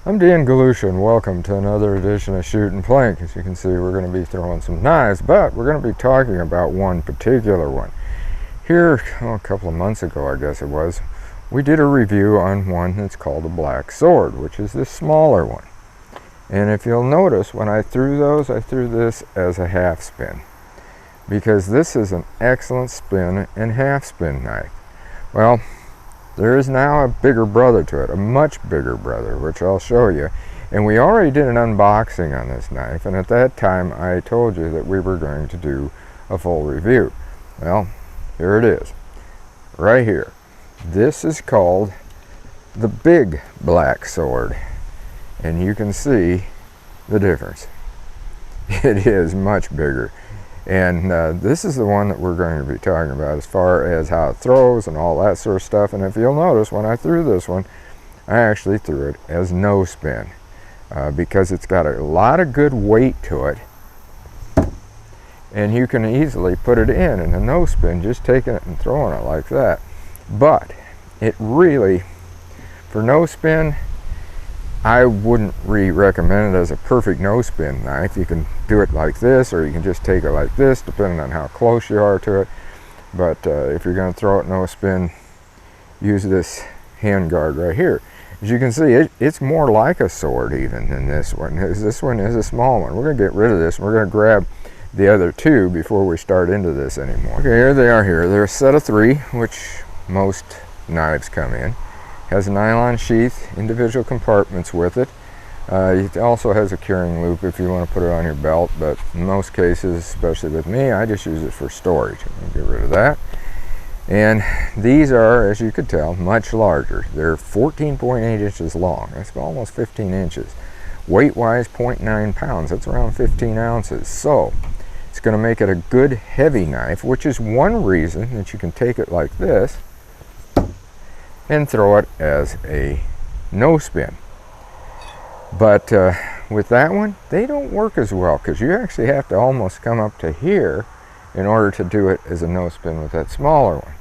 I'm Dan Galusha and welcome to another edition of Shootin' Plink. As you can see, we're going to be throwing some knives, but we're going to be talking about one particular one. Here, a couple of months ago I guess it was, we did a review on one that's called a Black Sword, which is this smaller one. And if you'll notice, when I threw those, I threw this as a half spin, because this is an excellent spin and half spin knife. Well, there is now a bigger brother to it, a much bigger brother, which I'll show you. And we already did an unboxing on this knife, and at that time I told you that we were going to do a full review. Well, here it is, right here. This is called the Big Black Sword, and you can see the difference. It is much bigger. And this is the one that we're going to be talking about as far as how it throws and all that sort of stuff. And if you'll notice, when I threw this one, I actually threw it as no spin because it's got a lot of good weight to it, and you can easily put it in a no spin, just taking it and throwing it like that. But it really, for no spin, I wouldn't recommend it as a perfect no spin knife. You can do it like this, or you can just take it like this, depending on how close you are to it. But if you're going to throw it no spin, use this hand guard right here. As you can see, it's more like a sword even than this one. This one is a small one. We're going to get rid of this. We're going to grab the other two before we start into this anymore. Okay, here they are here. They're a set of 3, which most knives come in. Has a nylon sheath, individual compartments with it. It also has a curing loop if you want to put it on your belt, but in most cases, especially with me, I just use it for storage. I'll get rid of that. And these are, as you could tell, much larger. They're 14.8 inches long. That's almost 15 inches. Weight-wise, 0.9 pounds. That's around 15 ounces. So it's going to make it a good heavy knife, which is one reason that you can take it like this and throw it as a no spin. But with that one, they don't work as well, because you actually have to almost come up to here in order to do it as a no spin with that smaller one.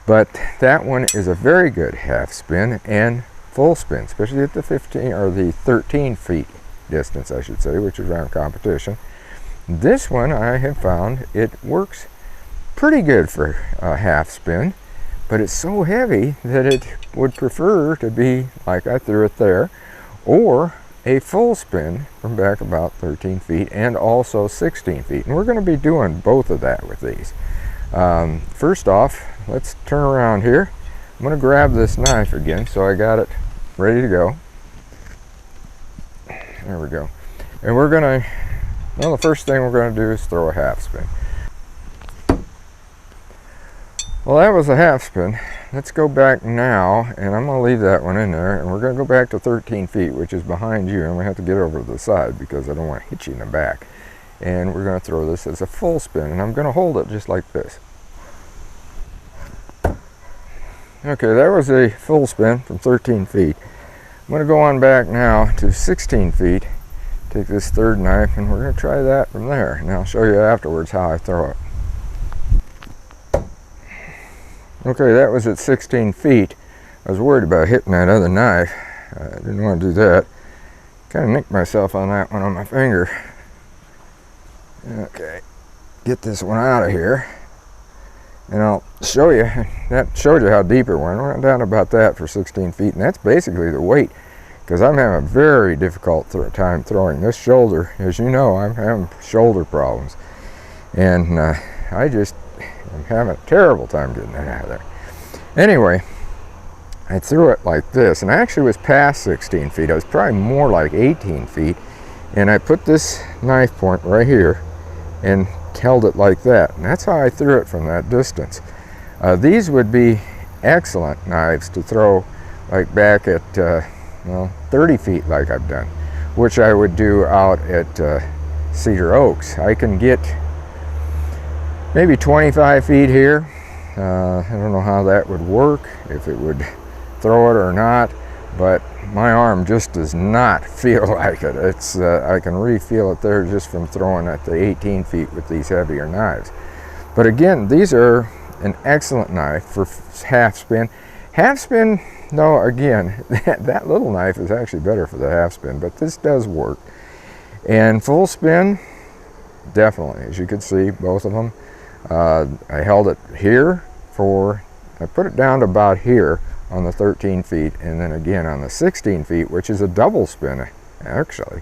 But that one is a very good half spin and full spin, especially at the 15 or the 13 feet distance, I should say, which is around competition. This one, I have found, it works pretty good for a half spin, but it's so heavy that it would prefer to be like I threw it there, or a full spin from back about 13 feet and also 16 feet. And we're going to be doing both of that with these. First off, let's turn around here. I'm going to grab this knife again, so I got it ready to go. There we go. And we're going to, well, the first thing we're going to do is throw a half spin. Well, that was a half spin. Let's go back now, and I'm going to leave that one in there, and we're going to go back to 13 feet, which is behind you. I'm going to have to get over to the side because I don't want to hit you in the back. And we're going to throw this as a full spin, and I'm going to hold it just like this. Okay, that was a full spin from 13 feet. I'm going to go on back now to 16 feet, take this third knife, and we're going to try that from there. And I'll show you afterwards how I throw it. Okay, that was at 16 feet. I was worried about hitting that other knife. I didn't want to do that. Kind of nicked myself on that one on my finger. Okay, get this one out of here. And I'll show you, that showed you how deep it went. I went down about that for 16 feet, and that's basically the weight, because I'm having a very difficult time throwing this shoulder. As you know, I'm having shoulder problems. And I'm having a terrible time getting that out of there. Anyway, I threw it like this, and I actually was past 16 feet. I was probably more like 18 feet, and I put this knife point right here and held it like that, and that's how I threw it from that distance. These would be excellent knives to throw like back at 30 feet like I've done, which I would do out at Cedar Oaks. I can get maybe 25 feet here. I don't know how that would work, if it would throw it or not, but my arm just does not feel like it. It's I can really feel it there just from throwing at the 18 feet with these heavier knives. But again, these are an excellent knife for half spin, Half spin, no, again, that little knife is actually better for the half spin, but this does work. And full spin, definitely, as you can see, both of them. I held it here I put it down to about here on the 13 feet, and then again on the 16 feet, which is a double spin actually,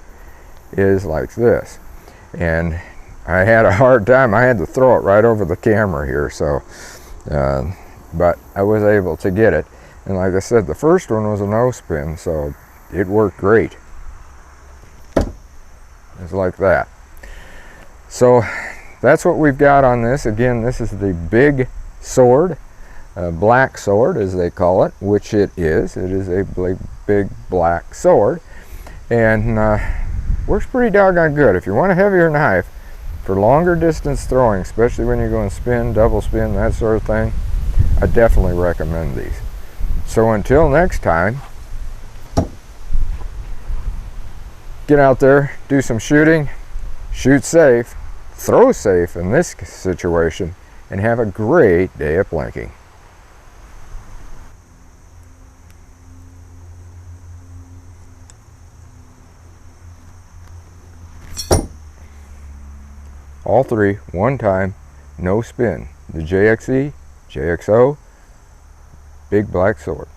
is like this. And I had a hard time. I had to throw it right over the camera here, so but I was able to get it. And like I said, the first one was a no spin, so it worked great. It's like that. So that's what we've got on this. Again, this is the big sword, black sword as they call it, which it is. It is a big black sword, and works pretty doggone good. If you want a heavier knife for longer distance throwing, especially when you're going spin, double spin, that sort of thing, I definitely recommend these. So until next time, get out there, do some shooting, shoot safe, throw safe in this situation, and have a great day of plinking. All three, one time, no spin. The JXE JXO big black sword.